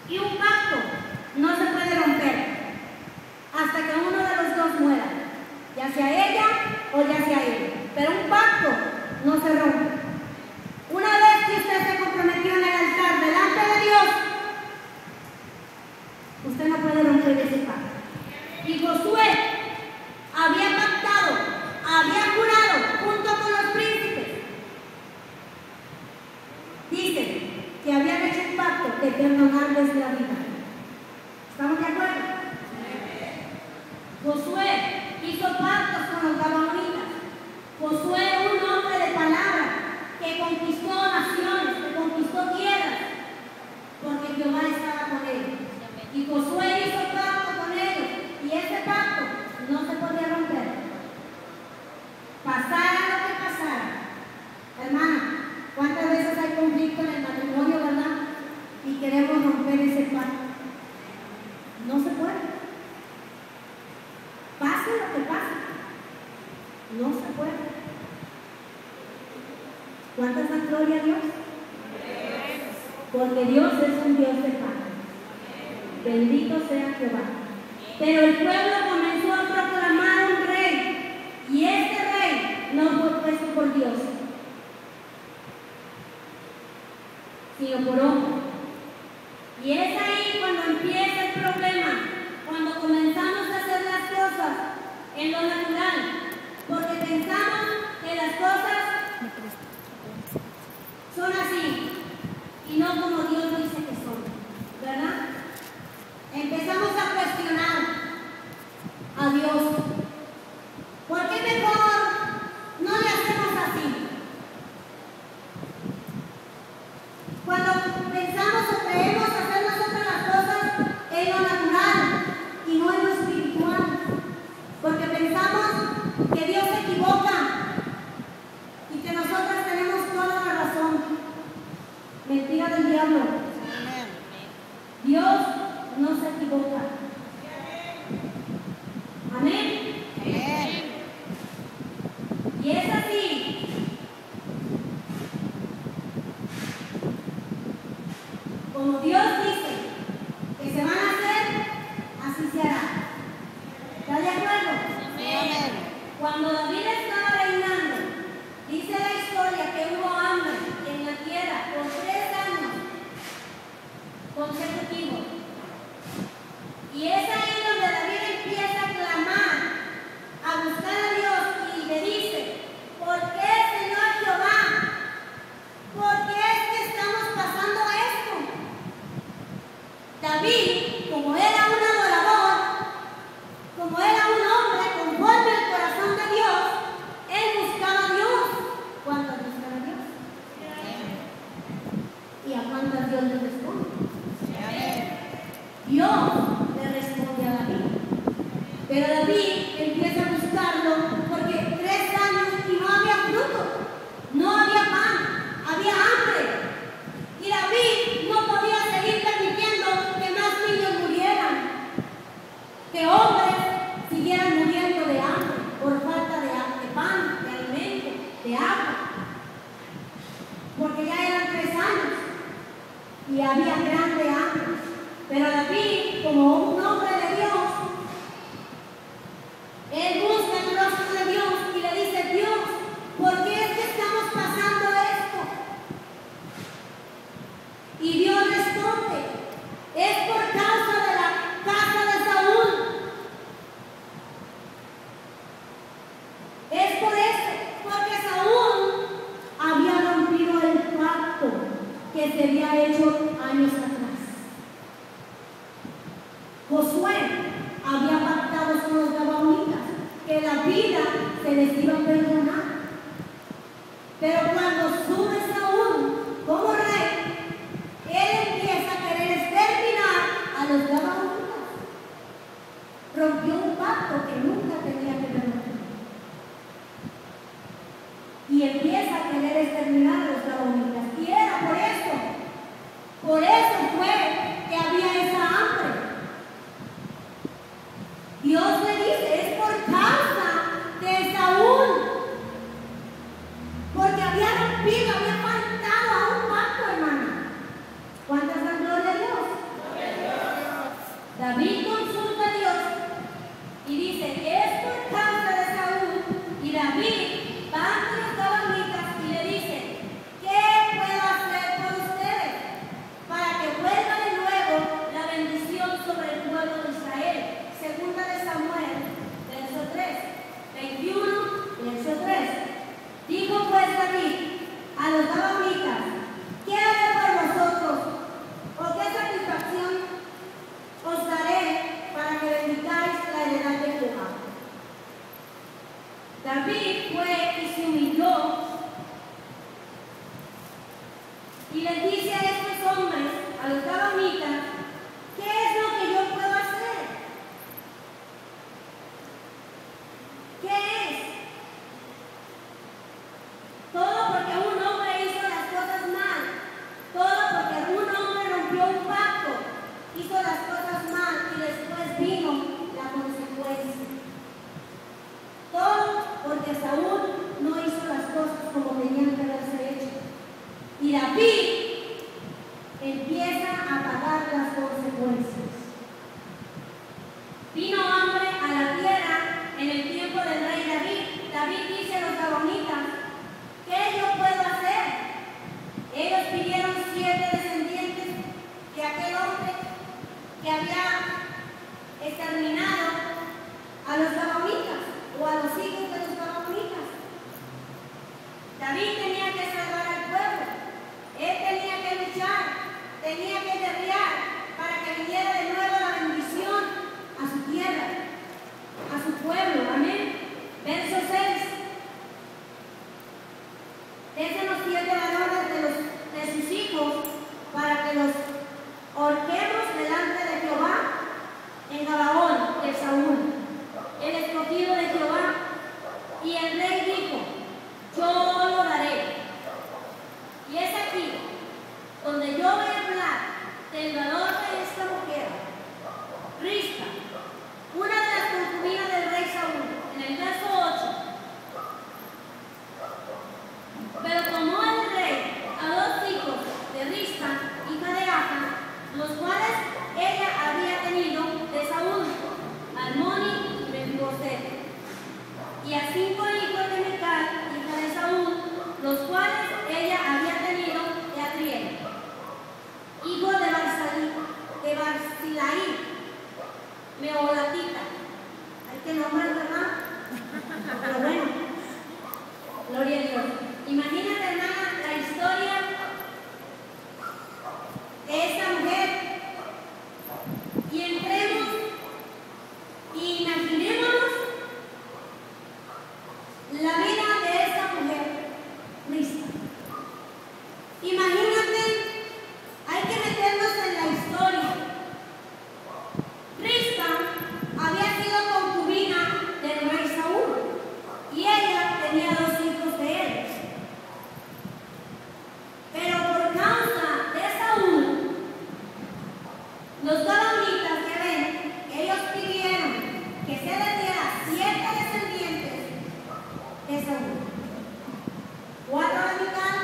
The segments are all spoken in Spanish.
Y un pacto no se puede romper hasta que uno de los dos muera, ya sea ella o ya sea él. Pero un pacto no se rompe. Una vez que usted se comprometió en el altar delante de Dios, usted no puede romper ese pacto. Y Josué había pactado, había jurado junto con los príncipes. Dice que habían hecho un pacto de perdonarles la vida. ¿Estamos de acuerdo? Josué hizo pactos con los gabaonitas. Josué era un hombre de palabra que conquistó naciones, que conquistó tierras, porque Jehová estaba con él. Y Josué hizo pacto con ellos, y ese pacto no se podía romper. Pasara lo que pasara. Hermana, ¿cuántas veces hay conflicto en el matrimonio, verdad? Y queremos romper ese pacto. No se puede. Pase lo que pase, no se puede. ¿Cuántas dan gloria a Dios? Porque Dios es un Dios de paz. Bendito sea Jehová. Pero el pueblo comenzó a proclamar un rey, y este rey no fue puesto por Dios, sino por hombre. Y es ahí cuando empieza el problema, cuando comenzamos a hacer las cosas en lo natural, porque pensamos que las cosas son así y no como Dios dice que son, ¿verdad? Empezamos a cuestionar a Dios. ¿Por qué mejor no le hacemos así? Cuando pensamos o creemos hacer nosotros las cosas en lo natural y no en lo espiritual, porque pensamos que Dios se equivoca y que nosotros tenemos toda la razón. Mentira del diablo. Dios no se equivoca. Amén. Y es así. Como Dios dice que se van a hacer, así se hará. ¿Está de acuerdo? Amén. Cuando David estaba reinando, dice la historia que hubo hambre en la tierra por 3 años consecutivos. Y es ahí donde David empieza a clamar, a buscar a Dios y le dice: ¿por qué, Señor Jehová? ¿Por qué es que estamos pasando esto? David, como era un adorador, como era un hombre conforme al corazón de Dios, él buscaba a Dios. ¿Cuántos buscan a Dios? ¿Y a cuántas Dios le responde? Dios le responde a David. Pero David empieza a buscarlo porque 3 años y no había fruto, no había pan, había hambre. Y David no podía seguir permitiendo que más niños murieran, que hombres siguieran muriendo de hambre por falta de pan, de alimento, de agua. Porque ya eran 3 años y había grande hambre. Pero David, como un hombre de Dios, él busca el rostro de Dios y le dice: Dios, ¿por qué es que estamos pasando esto? Y Dios responde: es por causa de la casa de Saúl. Es por eso, porque Saúl había rompido el pacto que se había hecho años atrás. Josué había pactado con los gabaonitas que la vida se les iba a perdonar. Pero cuando sube Saúl como rey, él empieza a querer exterminar a los gabaonitas. Rompió un pacto que nunca tenía que romper. Y empieza a querer exterminar a los gabaonitas. Y era por eso. Por eso fue que había esa hambre. Dios le dice: es por causa de Saúl dice a estos hombres, a los gabonitas, ¿qué es lo que yo puedo hacer? ¿Qué es? Todo porque un hombre hizo las cosas mal. Todo porque un hombre rompió un pacto, hizo las cosas mal y después vino la consecuencia. Todo porque Saúl no hizo las cosas como tenían que haberse hecho. Y David empieza a pagar las consecuencias. Vino hambre a la tierra en el tiempo del rey David. David dice a los gabonitas, ¿qué yo puedo hacer? Ellos pidieron 7 descendientes de aquel hombre que había exterminado a los gabonitas o a los hijos de los gabonitas. David tenía que salvar al pueblo. Él tenía que luchar, tenía que guerrear para que viniera de nuevo la bendición a su tierra, a su pueblo. Amén. Verso 6. Desen los 7 varones de sus hijos para que los horquemos delante de Jehová en Gabaón de Saúl, el escogido de Jehová. Y el rey dijo, yo lo daré. Y es aquí donde yo voy a hablar del valor de esta mujer, Rispa, una de las concubinas del rey Saúl, en el verso 8. Pero tomó el rey a 2 hijos de Rispa, hija de Aja, los cuales ella había tenido de Saúl, Armoni y Mefiboset, y a 5 hijos de Mical, hija de Saúl, los cuales ella había tenido de Adriel, hijo de Barzilai, Meolatita. Hay que nombrar, ¿verdad? Pero bueno, gloria a Dios. Imagínate, hermana, la historia de esta mujer y entremos y imaginémonos la vida de esta mujer, Rispa. Imagínate, hay que meternos en la historia. Rispa había sido concubina del rey Saúl y ella tenía 2 hijos de él. Pero por causa de Saúl, los gabonitas que ven, ellos pidieron que se les diera 7 descendientes de Saúl. 4 de Mical,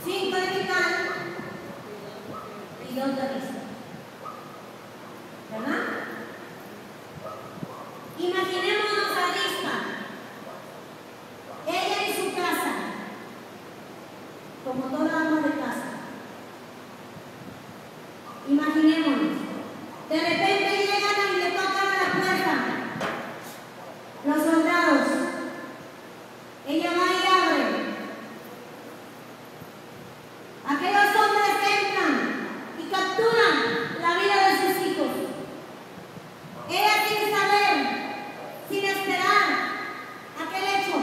5 de Mical y 2 de Rispa. ¿Verdad? Imaginémonos a Rispa, ella en su casa, como toda ama de casa. Imaginémonos, de repente llegan y le tocan a la puerta los soldados. Ella va y abre. Aquellos hombres entran y capturan la vida de sus hijos. Ella sin saber, sin esperar aquel hecho.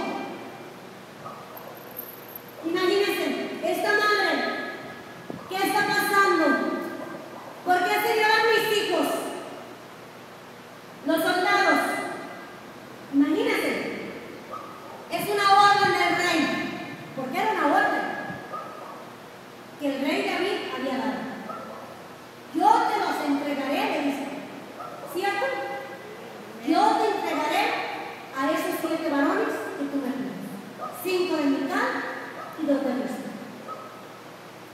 Imagínense, esta madre, ¿qué está pasando? ¿Por qué se llevan mis hijos? Los soldados. Imagínense, es una orden del rey. ¿Por qué era una orden? Que el rey David había dado.